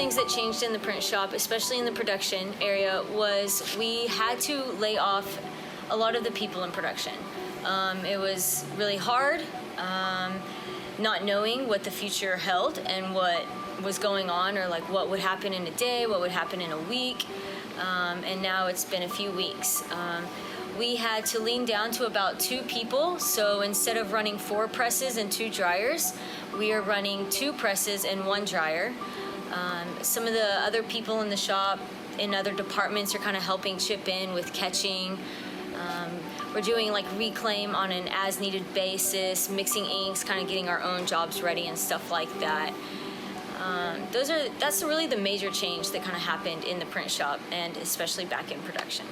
things that changed in the print shop, especially in the production area, was we had to lay off a lot of the people in production. It was really hard, not knowing what the future held and what was going on, or like what would happen in a day, what would happen in a week, and now it's been a few weeks. We had to lean down to about 2 people, so instead of running 4 presses and 2 dryers, we are running 2 presses and 1 dryer. Some of the other people in the shop in other departments are kind of helping chip in with catching. We're doing like reclaim on an as-needed basis, mixing inks, kind of getting our own jobs ready and stuff like that. That's really the major change that kind of happened in the print shop, and especially back in production.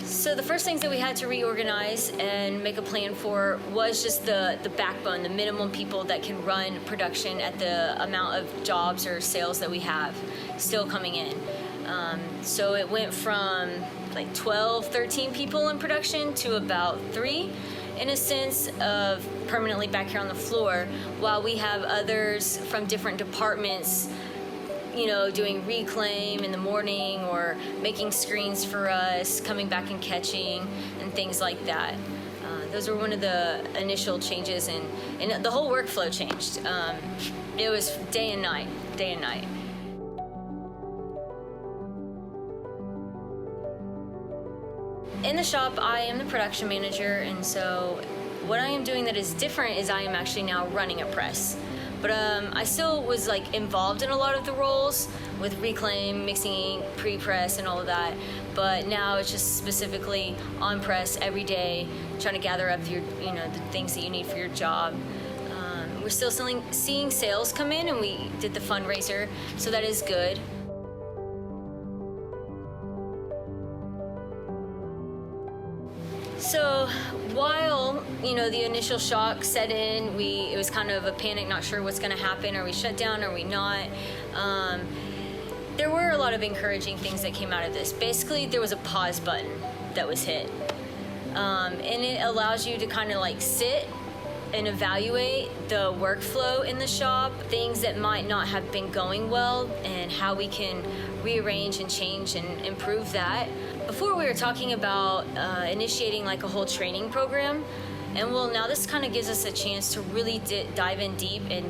So the first things that we had to reorganize and make a plan for was just the backbone, the minimum people that can run production at the amount of jobs or sales that we have still coming in. So it went from like 12, 13 people in production to about 3, in a sense, of permanently back here on the floor, while we have others from different departments, you know, doing reclaim in the morning or making screens for us, coming back and catching and things like that. Those were one of the initial changes, and the whole workflow changed. It was day and night, day and night. In the shop, I am the production manager, and so what I am doing that is different is I am actually now running a press. But I still was like involved in a lot of the roles with reclaim, mixing ink, pre-press, and all of that. But now it's just specifically on press every day, trying to gather up your, the things that you need for your job. We're still seeing sales come in, and we did the fundraiser, so that is good. So while, the initial shock set in, it was kind of a panic, not sure what's gonna happen. Are we shut down, are we not? There were a lot of encouraging things that came out of this. Basically, there was a pause button that was hit. And it allows you to kind of like sit and evaluate the workflow in the shop, things that might not have been going well, and how we can rearrange and change and improve that. Before we were talking about initiating like a whole training program, and well, now this kind of gives us a chance to really dive in deep and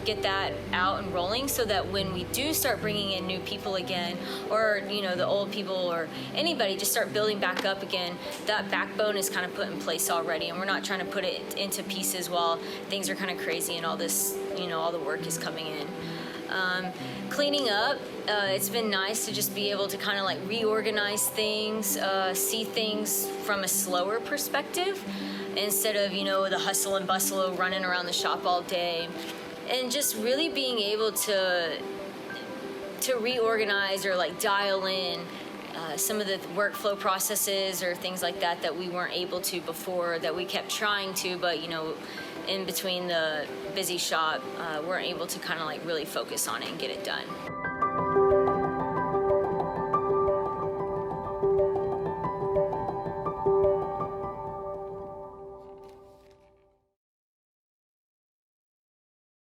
get that out and rolling, so that when we do start bringing in new people again, or the old people or anybody just start building back up again, that backbone is kind of put in place already, and we're not trying to put it into pieces while things are kind of crazy and all this, all the work is coming in. Cleaning up, it's been nice to just be able to kind of like reorganize things, see things from a slower perspective, instead of, the hustle and bustle of running around the shop all day, and just really being able to reorganize or like dial in some of the workflow processes or things like that we weren't able to before, that we kept trying to, but in between the busy shop, weren't able to kind of like really focus on it and get it done.